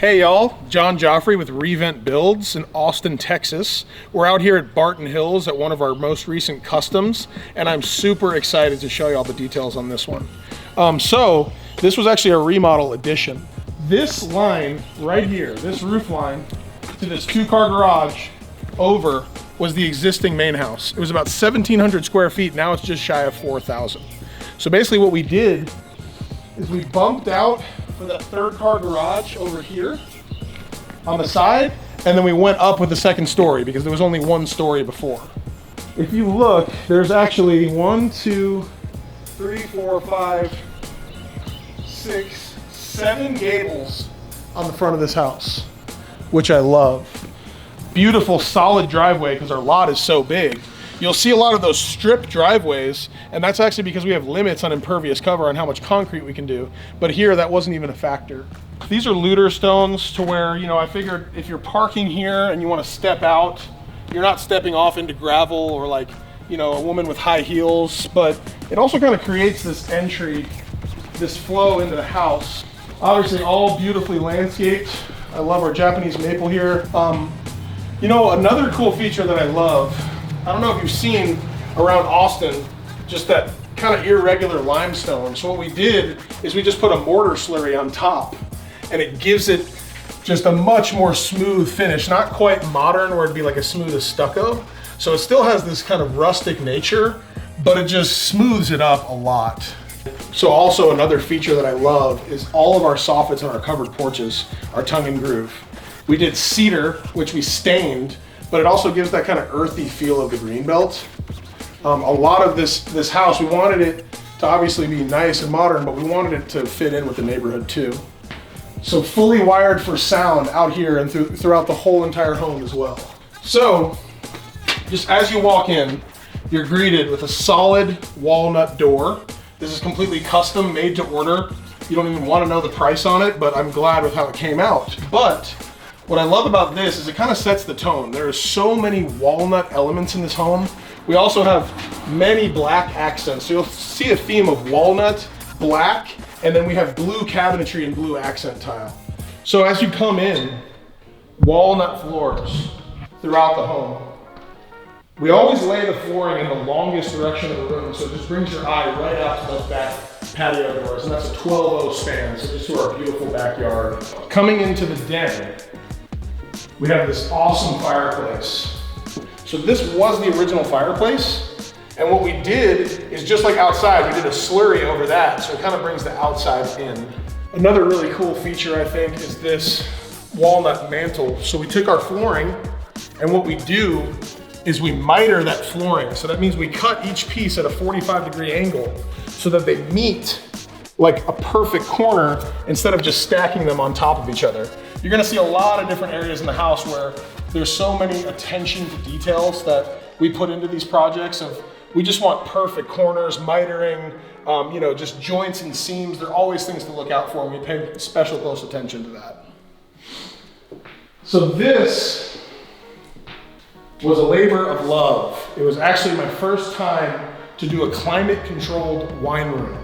Hey y'all, John Joffrey with Revent Builds in Austin, Texas. We're out here at Barton Hills at one of our most recent customs, and I'm super excited to show you all the details on this one. So this was actually a remodel addition. This line right here, this roof line to this 2-car garage over was the existing main house. It was about 1,700 square feet. Now it's just shy of 4,000. So basically what we did is we bumped out for that 3rd-car garage over here on the side, and then we went up with the 2nd story because there was only 1 story before. If you look, there's actually 1, 2, 3, 4, 5, 6, 7 gables on the front of this house, which I love. Beautiful solid driveway because our lot is so big. You'll see a lot of those strip driveways, and that's actually because we have limits on impervious cover on how much concrete we can do. But here, that wasn't even a factor. These are looter stones to where, you know, I figured if you're parking here and you want to step out, you're not stepping off into gravel or like, you know, a woman with high heels, but it also kind of creates this entry, this flow into the house. Obviously all beautifully landscaped. I love our Japanese maple here. You know, another cool feature that I love, I don't know if you've seen around Austin, just that kind of irregular limestone. So what we did is we just put a mortar slurry on top, and it gives it just a much more smooth finish. Not quite modern where it'd be like as smooth as stucco. So it still has this kind of rustic nature, but it just smooths it up a lot. So also another feature that I love is all of our soffits on our covered porches are tongue and groove. We did cedar, which we stained, but it also gives that kind of earthy feel of the greenbelt. A lot of this house, we wanted it to obviously be nice and modern, but we wanted it to fit in with the neighborhood too. So fully wired for sound out here and throughout the whole entire home as well. So just as you walk in, you're greeted with a solid walnut door. This is completely custom, made to order. You don't even want to know the price on it, but I'm glad with how it came out. But what I love about this is it kind of sets the tone. There are so many walnut elements in this home. We also have many black accents. So you'll see a theme of walnut, black, and then we have blue cabinetry and blue accent tile. So as you come in, walnut floors throughout the home. We always lay the flooring in the longest direction of the room, so it just brings your eye right out to those back patio doors, and that's a 12-0 span, so just to our beautiful backyard. Coming into the den, we have this awesome fireplace. So this was the original fireplace, and what we did is just like outside, we did a slurry over that, so it kind of brings the outside in. Another really cool feature, I think, is this walnut mantel. So we took our flooring, and what we do is we miter that flooring. So that means we cut each piece at a 45-degree angle so that they meet like a perfect corner instead of just stacking them on top of each other. You're gonna see a lot of different areas in the house where there's so many attention to details that we put into these projects of, we just want perfect corners, mitering, you know, just joints and seams. There are always things to look out for, and we pay special close attention to that. So this was a labor of love. It was actually my first time to do a climate-controlled wine room.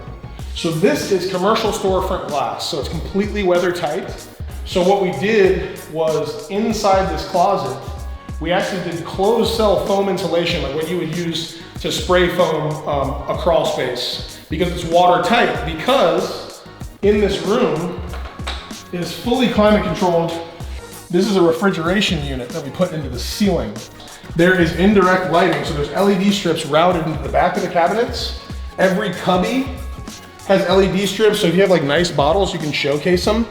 So this is commercial storefront glass, so it's completely weather tight. So what we did was inside this closet, we actually did closed cell foam insulation, like what you would use to spray foam a crawl space, because it's watertight, because in this room is fully climate controlled. This is a refrigeration unit that we put into the ceiling. There is indirect lighting, so there's LED strips routed into the back of the cabinets. Every cubby has LED strips, so if you have like nice bottles, you can showcase them.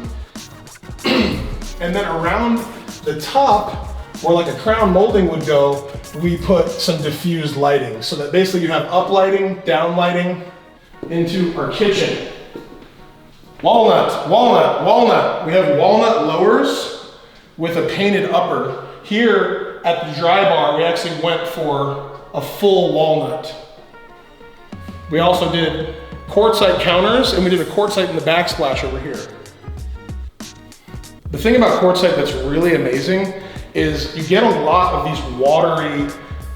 And then around the top, where like a crown molding would go, we put some diffused lighting, so that basically you have up lighting, down lighting into our kitchen. Walnut, walnut, walnut. We have walnut lowers with a painted upper. Here at the dry bar, we actually went for a full walnut. We also did quartzite counters, and we did a quartzite in the backsplash over here. The thing about quartzite that's really amazing is you get a lot of these watery,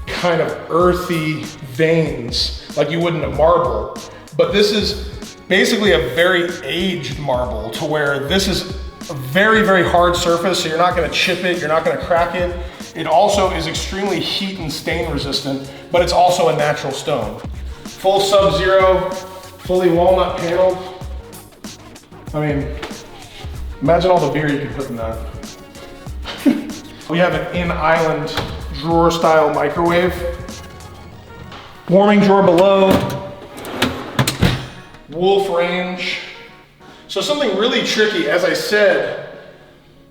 kind of earthy veins like you would in a marble, but this is basically a very aged marble to where this is a very, very hard surface, so you're not gonna chip it, you're not gonna crack it. It also is extremely heat and stain resistant, but it's also a natural stone. Full Sub-Zero, fully walnut paneled. I mean, imagine all the beer you could put in that. We have an in-island drawer style microwave. Warming drawer below. Wolf range. So something really tricky, as I said,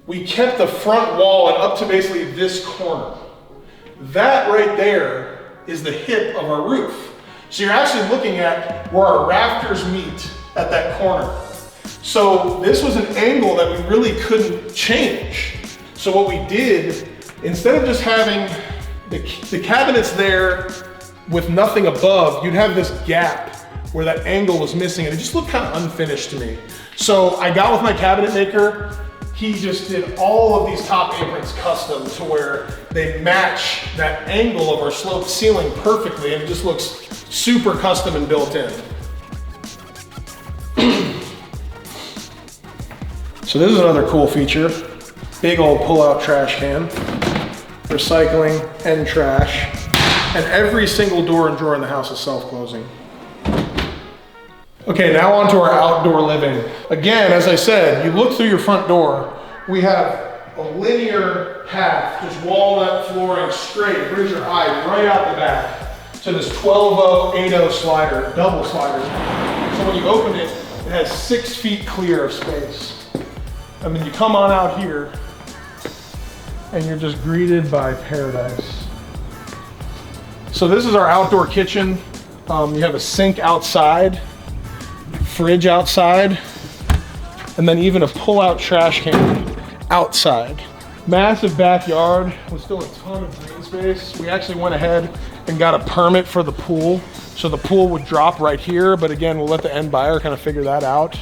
we kept the front wall and up to basically this corner. That right there is the hip of our roof. So you're actually looking at where our rafters meet at that corner. So this was an angle that we really couldn't change. So what we did, instead of just having the cabinets there with nothing above, you'd have this gap where that angle was missing, and it just looked kind of unfinished to me. So I got with my cabinet maker. He just did all of these top aprons custom to where they match that angle of our sloped ceiling perfectly, and it just looks super custom and built in. So this is another cool feature. Big old pull-out trash can, recycling and trash, and every single door and drawer in the house is self-closing. Okay, now on to our outdoor living. Again, as I said, you look through your front door, we have a linear path, just walnut flooring straight, bridge your eye right out the back to this 12-0, 8-0 slider, double slider. So when you open it, it has 6 feet clear of space. And then you come on out here, and you're just greeted by paradise. So this is our outdoor kitchen. You have a sink outside, fridge outside, and then even a pull-out trash can outside. Massive backyard with still a ton of green space. We actually went ahead and got a permit for the pool. So the pool would drop right here, but again, we'll let the end buyer kind of figure that out.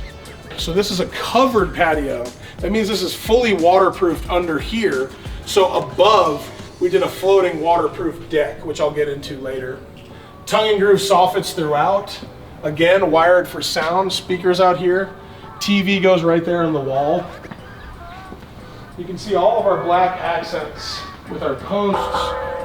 So this is a covered patio. That means this is fully waterproofed under here. So above, we did a floating waterproof deck, which I'll get into later. Tongue and groove soffits throughout. Again, wired for sound, speakers out here. TV goes right there on the wall. You can see all of our black accents with our posts,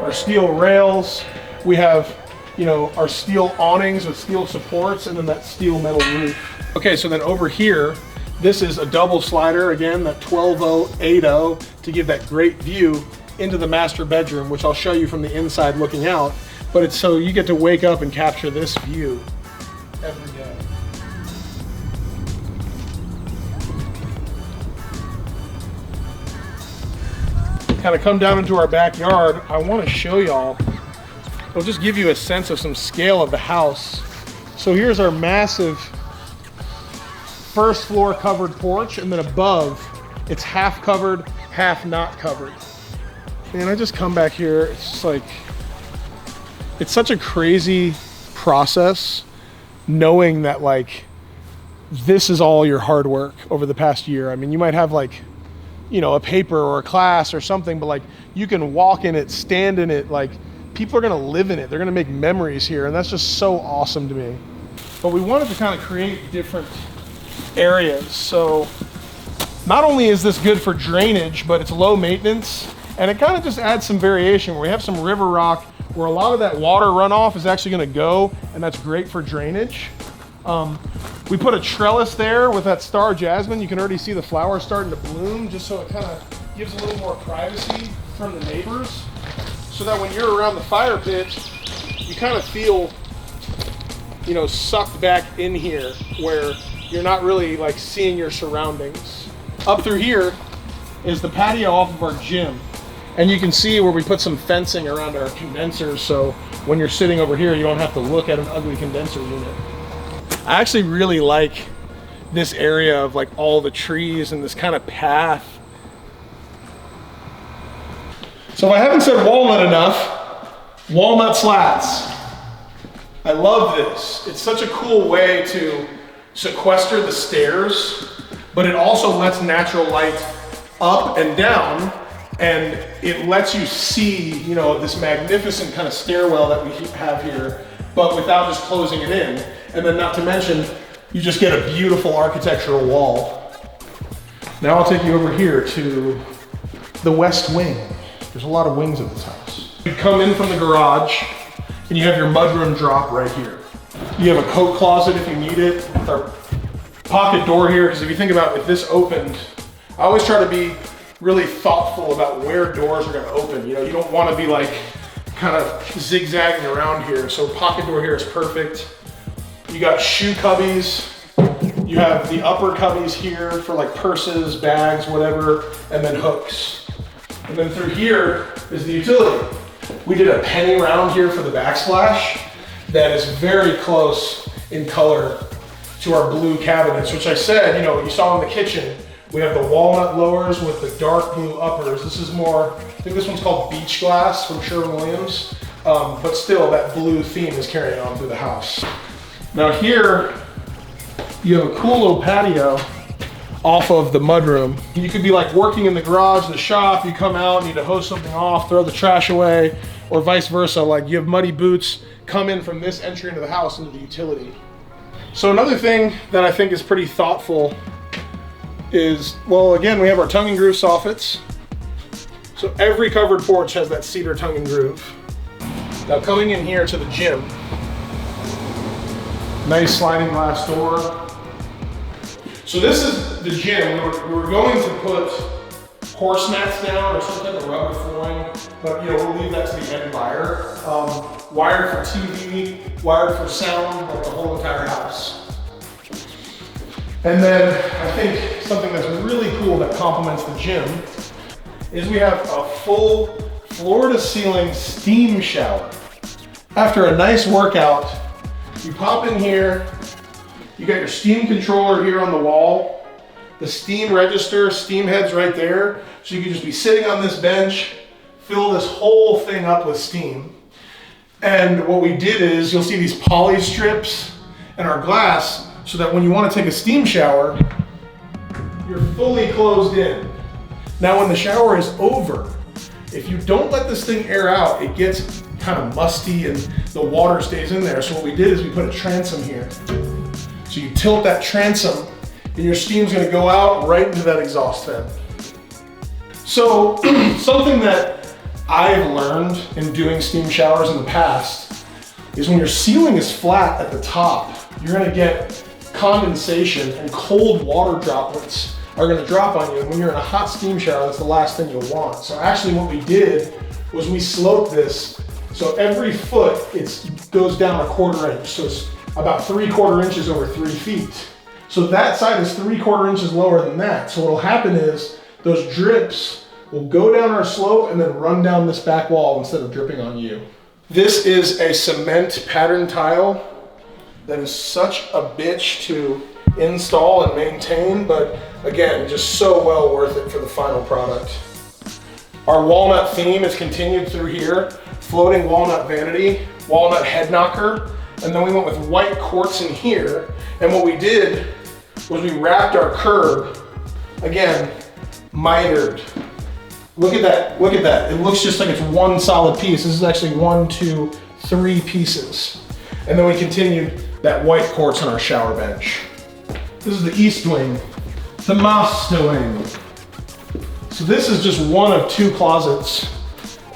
our steel rails. We have, you know, our steel awnings with steel supports, and then that steel metal roof. Okay, so then over here, this is a double slider, again, that 12-0, 8-0, to give that great view into the master bedroom, which I'll show you from the inside looking out. But it's so you get to wake up and capture this view every day. Kind of come down into our backyard. I want to show y'all, it'll just give you a sense of some scale of the house. So here's our massive first floor covered porch, and then above it's half covered, half not covered. And I just come back here, it's just like, it's such a crazy process knowing that like this is all your hard work over the past year. I mean, you might have like, you know, a paper or a class or something, but like you can walk in it, stand in it, like people are gonna live in it. They're gonna make memories here, and that's just so awesome to me. But we wanted to kind of create different areas. So not only is this good for drainage, but it's low maintenance, and it kind of just adds some variation where we have some river rock where a lot of that water runoff is actually gonna go, and that's great for drainage. We put a trellis there with that star jasmine. You can already see the flowers starting to bloom, just so it kind of gives a little more privacy from the neighbors, so that when you're around the fire pit, you kind of feel, you know, sucked back in here where you're not really like seeing your surroundings. Up through here is the patio off of our gym. And you can see where we put some fencing around our condensers, so when you're sitting over here, you don't have to look at an ugly condenser unit. I actually really like this area of like all the trees and this kind of path. So if I haven't said walnut enough, walnut slats. I love this. It's such a cool way to sequester the stairs, but it also lets natural light up and down, and it lets you see, you know, this magnificent kind of stairwell that we have here, but without just closing it in. And then not to mention, you just get a beautiful architectural wall. Now I'll take you over here to the west wing. There's a lot of wings of this house. You come in from the garage and you have your mudroom drop right here. You have a coat closet if you need it, with our pocket door here, because if you think about if this opened, I always try to be really thoughtful about where doors are gonna open. You know, you don't wanna be like kind of zigzagging around here. So pocket door here is perfect. You got shoe cubbies. You have the upper cubbies here for like purses, bags, whatever, and then hooks. And then through here is the utility. We did a penny round here for the backsplash that is very close in color to our blue cabinets, which I said, you know, you saw in the kitchen, we have the walnut lowers with the dark blue uppers. This is more, I think this one's called Beach Glass from Sherwin-Williams, but still that blue theme is carrying on through the house. Now here, you have a cool little patio off of the mudroom. You could be like working in the garage, the shop, you come out, need to hose something off, throw the trash away, or vice versa, like you have muddy boots, come in from this entry into the house into the utility. So another thing that I think is pretty thoughtful is, well, again, we have our tongue and groove soffits. So every covered porch has that cedar tongue and groove. Now coming in here to the gym, nice sliding glass door. So this is the gym. We were going to put horse mats down or some type of rubber flooring, but you know, we'll leave that to the end buyer. Wired for TV, wired for sound, like the whole entire house. And then I think something that's really cool that complements the gym is we have a full floor to ceiling steam shower. After a nice workout, you pop in here, you got your steam controller here on the wall, the steam register, steam head's right there, so you can just be sitting on this bench, fill this whole thing up with steam. And what we did is, you'll see these poly strips in our glass, so that when you want to take a steam shower, you're fully closed in. Now when the shower is over, if you don't let this thing air out, it gets kind of musty and the water stays in there. So what we did is we put a transom here. So you tilt that transom and your steam's gonna go out right into that exhaust fan. So something that I've learned in doing steam showers in the past is when your ceiling is flat at the top, you're gonna get condensation and cold water droplets are gonna drop on you. And when you're in a hot steam shower, that's the last thing you'll want. So actually what we did was we sloped this. So every foot, it goes down a 1/4 inch. So it's about 3/4 inches over 3 feet. So that side is 3/4 inches lower than that. So what'll happen is those drips will go down our slope and then run down this back wall instead of dripping on you. This is a cement pattern tile that is such a bitch to install and maintain, but again, just so well worth it for the final product. Our walnut theme is continued through here. Floating walnut vanity, walnut head knocker, and then we went with white quartz in here. And what we did was we wrapped our curb, again, mitered. Look at that, look at that. It looks just like it's one solid piece. This is actually 1, 2, 3 pieces. And then we continued that white quartz on our shower bench. This is the east wing, the master wing. So this is just one of 2 closets,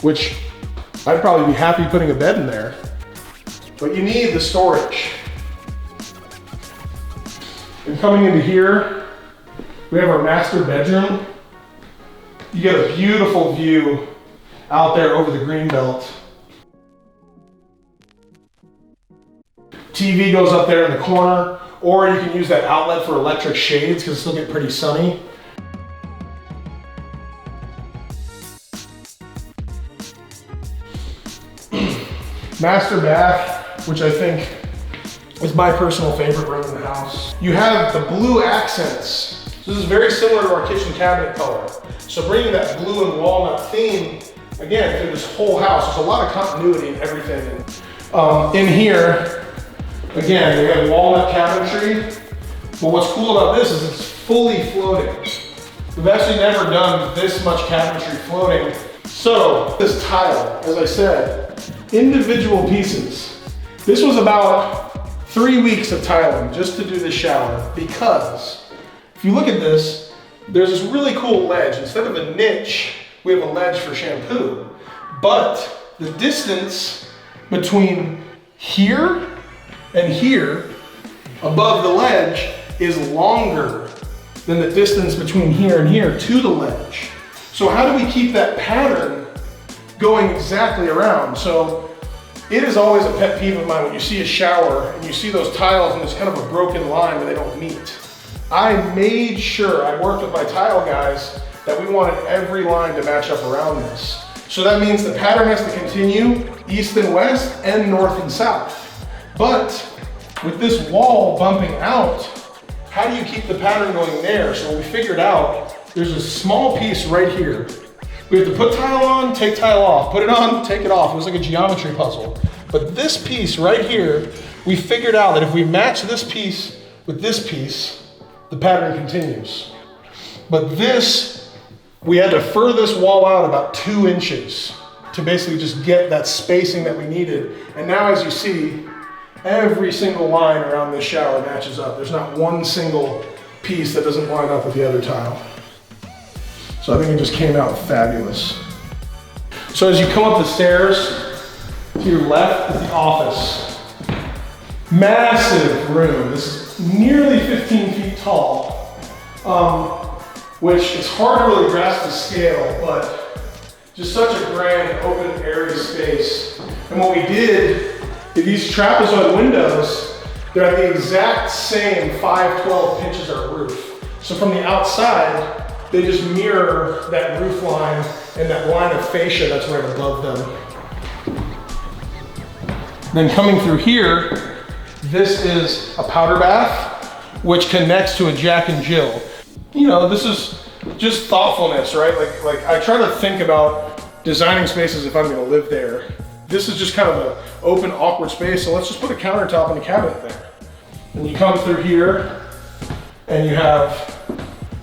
which I'd probably be happy putting a bed in there, but you need the storage. And coming into here, we have our master bedroom. You get a beautiful view out there over the greenbelt. TV goes up there in the corner, or you can use that outlet for electric shades because it's still get pretty sunny. Master bath, which I think is my personal favorite room in the house. You have the blue accents. This is very similar to our kitchen cabinet color. So bringing that blue and walnut theme, again, through this whole house, there's a lot of continuity in everything. In here, again, we have walnut cabinetry. But what's cool about this is it's fully floating. We've actually never done this much cabinetry floating. So this tile, as I said, individual pieces. This was about 3 weeks of tiling just to do the shower, because if you look at this, there's this really cool ledge. Instead of a niche, we have a ledge for shampoo. But the distance between here and here, above the ledge, is longer than the distance between here and here to the ledge. So how do we keep that pattern going exactly around? So it is always a pet peeve of mine when you see a shower and you see those tiles and there's kind of a broken line where they don't meet. I made sure, I worked with my tile guys, that we wanted every line to match up around this. So that means the pattern has to continue east and west and north and south. But with this wall bumping out, how do you keep the pattern going there? So we figured out there's a small piece right here. We have to put tile on, take tile off, put it on, take it off. It was like a geometry puzzle. But this piece right here, we figured out that if we match this piece with this piece, the pattern continues. But this, we had to further this wall out about 2 inches to basically just get that spacing that we needed. And now as you see, every single line around this shower matches up. There's not one single piece that doesn't line up with the other tile. So I think it just came out fabulous. So as you come up the stairs, to your left is the office. Massive room. This is nearly 15 feet tall, which is hard to really grasp the scale, but just such a grand open area space. And what we did, these trapezoid windows, they're at the exact same 5/12 pitch as our roof. So from the outside, they just mirror that roof line and that line of fascia that's right above them. Then coming through here, this is a powder bath, which connects to a Jack and Jill. You know, this is just thoughtfulness, right? Like I try to think about designing spaces if I'm gonna live there. This is just kind of an open, awkward space, so let's just put a countertop and a cabinet there. And you come through here, and you have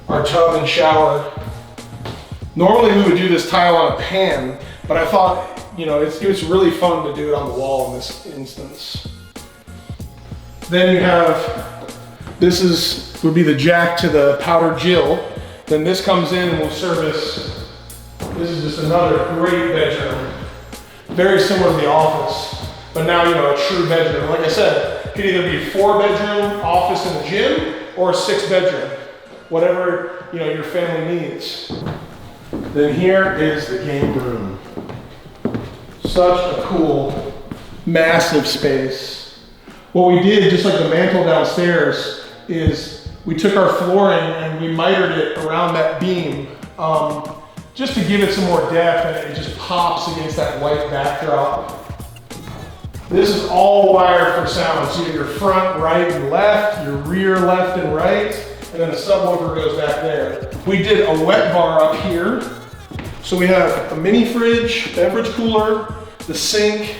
our tub and shower. Normally we would do this tile on a pan, but I thought, you know, it's really fun to do it on the wall in this instance. Then you have, would be the Jack to the powder Jill. Then this comes in and will service, this is just another great bedroom. Very similar to the office, but now, you know, a true bedroom. Like I said, it could either be a 4-bedroom office and a gym or a 6-bedroom. Whatever, you know, your family needs. Then here is the game room. Such a cool, massive space. What we did, just like the mantle downstairs, is we took our flooring and we mitered it around that beam, just to give it some more depth, and it just pops against that white backdrop. This is all wired for sound. So you have your front, right, and left, your rear, left, and right. And then the subwoofer goes back there. We did a wet bar up here. So we have a mini fridge, beverage cooler, the sink,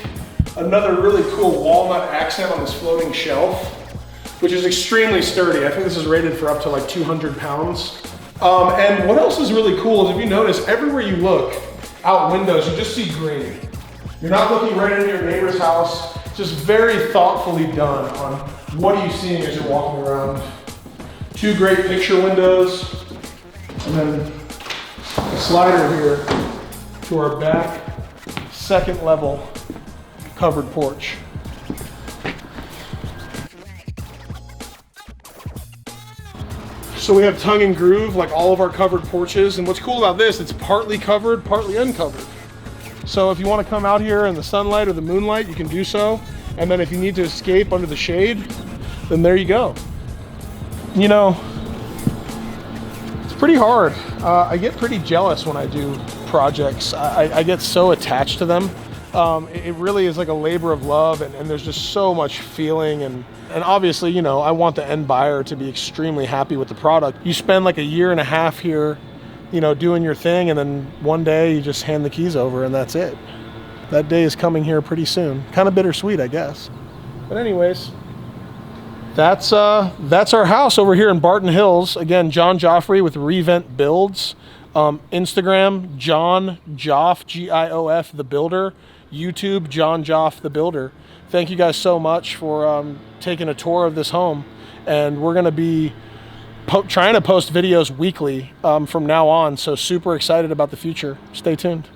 another really cool walnut accent on this floating shelf, which is extremely sturdy. I think this is rated for up to like 200 pounds. And what else is really cool is if you notice, everywhere you look out windows, you just see green. You're not looking right into your neighbor's house. It's just very thoughtfully done on what are you seeing as you're walking around. 2 great picture windows, and then a slider here to our back, 2nd level covered porch. So we have tongue and groove like all of our covered porches, and what's cool about this, it's partly covered, partly uncovered. So if you want to come out here in the sunlight or the moonlight, you can do so, and then if you need to escape under the shade, then there you go. You know, it's pretty hard. I get pretty jealous when I do projects. I get so attached to them. It really is like a labor of love, and there's just so much feeling, and obviously, you know, I want the end buyer to be extremely happy with the product. You spend like a year and a half here, you know, doing your thing, and then one day you just hand the keys over and that's it. That day is coming here pretty soon. Kind of bittersweet, I guess. But anyways, that's our house over here in Barton Hills. Again, John Joffrey with Revent Builds. Instagram, John Joff, G-I-O-F, the builder. YouTube, John Joff, the builder. Thank you guys so much for taking a tour of this home. And we're gonna be trying to post videos weekly from now on, so super excited about the future. Stay tuned.